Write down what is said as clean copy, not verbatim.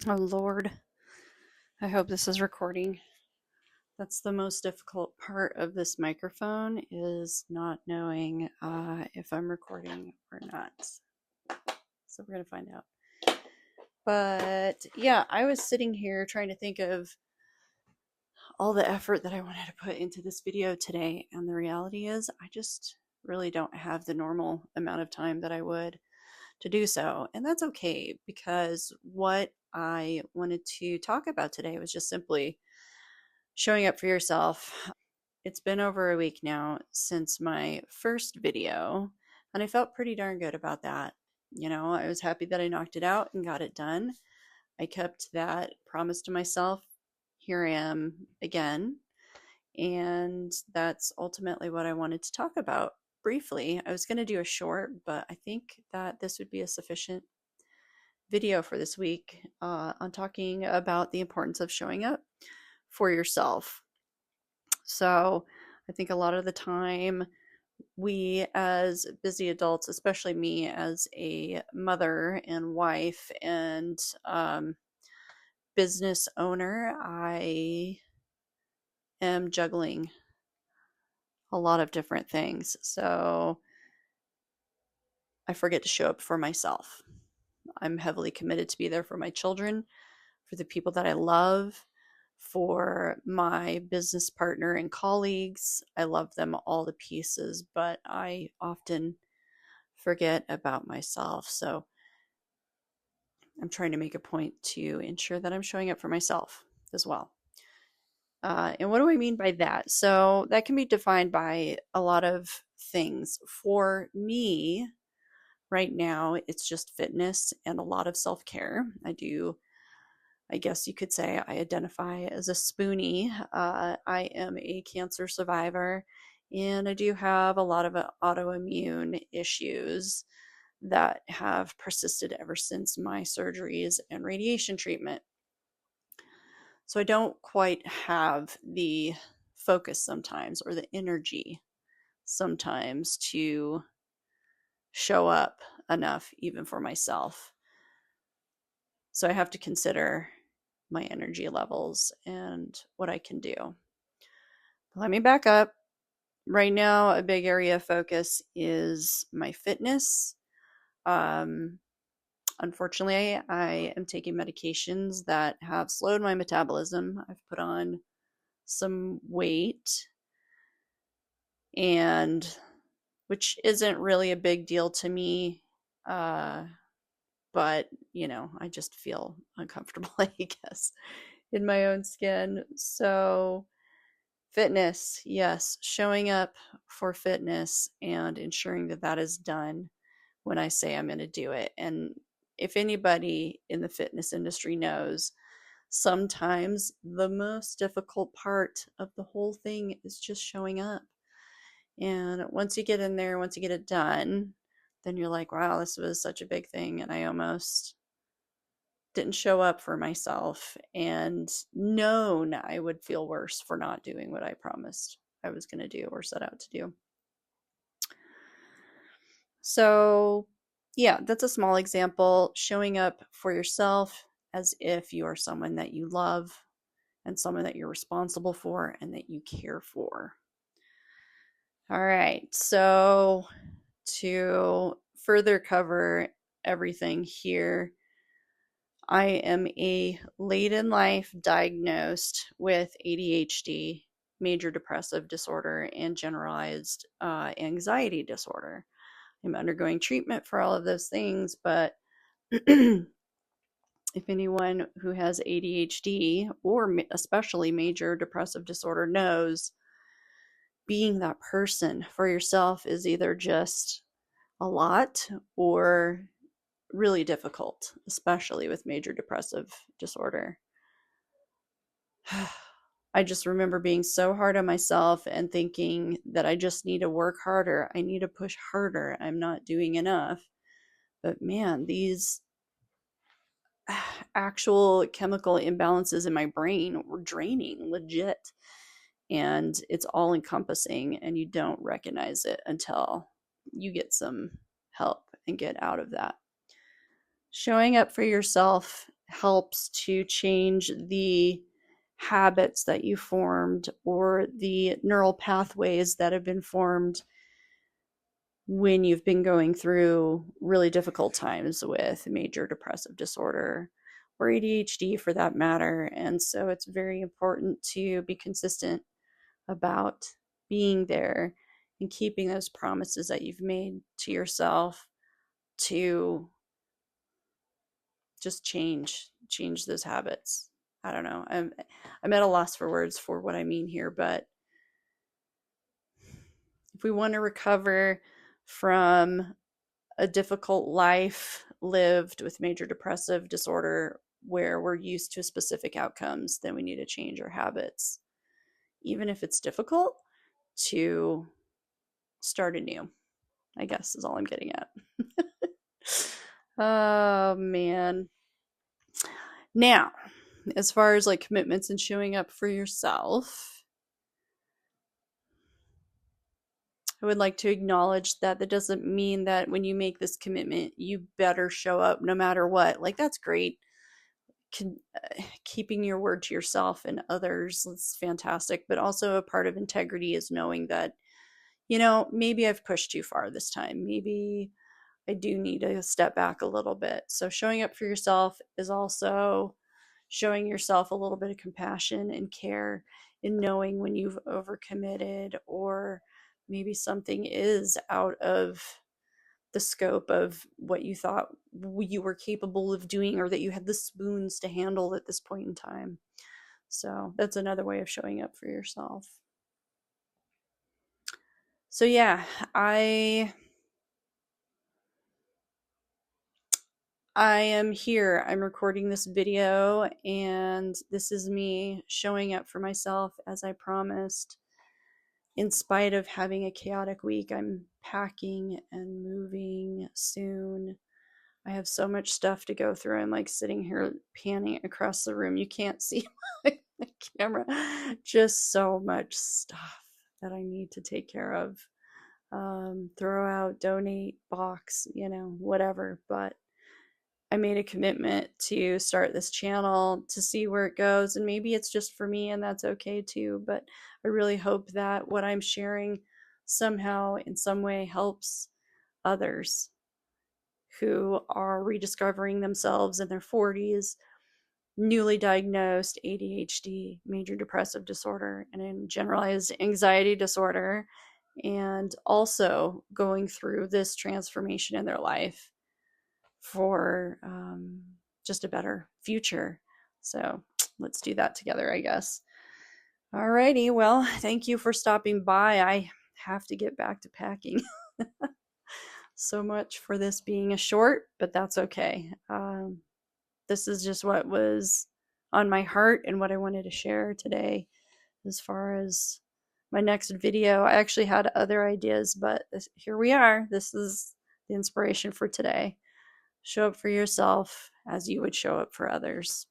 Oh Lord, I hope this is recording. That's the most difficult part of this microphone is not knowing if I'm recording or not. So we're going to find out. But yeah, I was sitting here trying to think of all the effort that I wanted to put into this video today. And the reality is, I just really don't have the normal amount of time that I would to do so. And that's okay because what I wanted to talk about today was just simply showing up for yourself. It's been over a week now since my first video, and I felt pretty darn good about that. I was happy that I knocked it out and got it done. I kept that promise to myself. Here I am again. And that's ultimately what I wanted to talk about briefly. I was going to do a short, but I think that this would be a sufficient video for this week on talking about the importance of showing up for yourself. So I think a lot of the time, we as busy adults, especially me as a mother and wife and business owner, I am juggling a lot of different things. So I forget to show up for myself. I'm heavily committed to be there for my children, for the people that I love, for my business partner and colleagues. I love them all to pieces, but I often forget about myself. So I'm trying to make a point to ensure that I'm showing up for myself as well. And what do I mean by that? So that can be defined by a lot of things. For me, right now, it's just fitness and a lot of self care. I guess you could say I identify as a spoonie. I am a cancer survivor, and I do have a lot of autoimmune issues that have persisted ever since my surgeries and radiation treatment. So I don't quite have the focus sometimes or the energy sometimes to show up enough even for myself. So I have to consider my energy levels and what I can do. Let me back up. Right now, a big area of focus is my fitness. Unfortunately, I am taking medications that have slowed my metabolism. I've put on some weight, and which isn't really a big deal to me. But, I just feel uncomfortable, I guess, in my own skin. So, fitness, yes, showing up for fitness and ensuring that that is done when I say I'm going to do it. And if anybody in the fitness industry knows, sometimes the most difficult part of the whole thing is just showing up. And once you get in there, once you get it done, then you're like, wow, this was such a big thing. And I almost didn't show up for myself and known I would feel worse for not doing what I promised I was going to do or set out to do. So, yeah, that's a small example. Showing up for yourself as if you are someone that you love and someone that you're responsible for and that you care for. All right, so to further cover everything here, I am a late in life diagnosed with ADHD, major depressive disorder, and generalized anxiety disorder. I'm undergoing treatment for all of those things, but if anyone who has ADHD or especially major depressive disorder knows, being that person for yourself is either just a lot or really difficult, especially with major depressive disorder. I just remember being so hard on myself and thinking that I just need to work harder. I need to push harder. I'm not doing enough. But man, these actual chemical imbalances in my brain were draining, legit. And it's all encompassing, and you don't recognize it until you get some help and get out of that. Showing up for yourself helps to change the habits that you formed or the neural pathways that have been formed when you've been going through really difficult times with major depressive disorder or ADHD for that matter. And so it's very important to be consistent about being there and keeping those promises that you've made to yourself to just change those habits. I don't know. I'm at a loss for words for what I mean here, but if we want to recover from a difficult life lived with major depressive disorder where we're used to specific outcomes, then we need to change our habits, even if it's difficult, to start anew, I guess is all I'm getting at. Oh, man. Now, as far as like commitments and showing up for yourself, I would like to acknowledge that that doesn't mean that when you make this commitment, you better show up no matter what. Like, that's great. Keeping your word to yourself and others is fantastic. But also, a part of integrity is knowing that, maybe I've pushed too far this time. Maybe I do need to step back a little bit. So, showing up for yourself is also showing yourself a little bit of compassion and care in knowing when you've overcommitted or maybe something is out of the scope of what you thought you were capable of doing or that you had the spoons to handle at this point in time. So that's another way of showing up for yourself. So yeah, I am here. I'm recording this video, and this is me showing up for myself as I promised. In spite of having a chaotic week, I'm packing and moving soon. I have so much stuff to go through. I'm like sitting here panning across the room. You can't see my camera. Just so much stuff that I need to take care of. Throw out, donate, box, whatever. But I made a commitment to start this channel to see where it goes. And maybe it's just for me, and that's okay too. But I really hope that what I'm sharing somehow, in some way, helps others who are rediscovering themselves in their 40s, newly diagnosed ADHD, major depressive disorder, and generalized anxiety disorder, and also going through this transformation in their life for just a better future. So let's do that together, I guess. Alrighty, well, thank you for stopping by. I have to get back to packing. So much for this being a short, but that's okay. This is just what was on my heart and what I wanted to share today. As far as my next video, I actually had other ideas, but here we are. This is the inspiration for today. Show up for yourself as you would show up for others.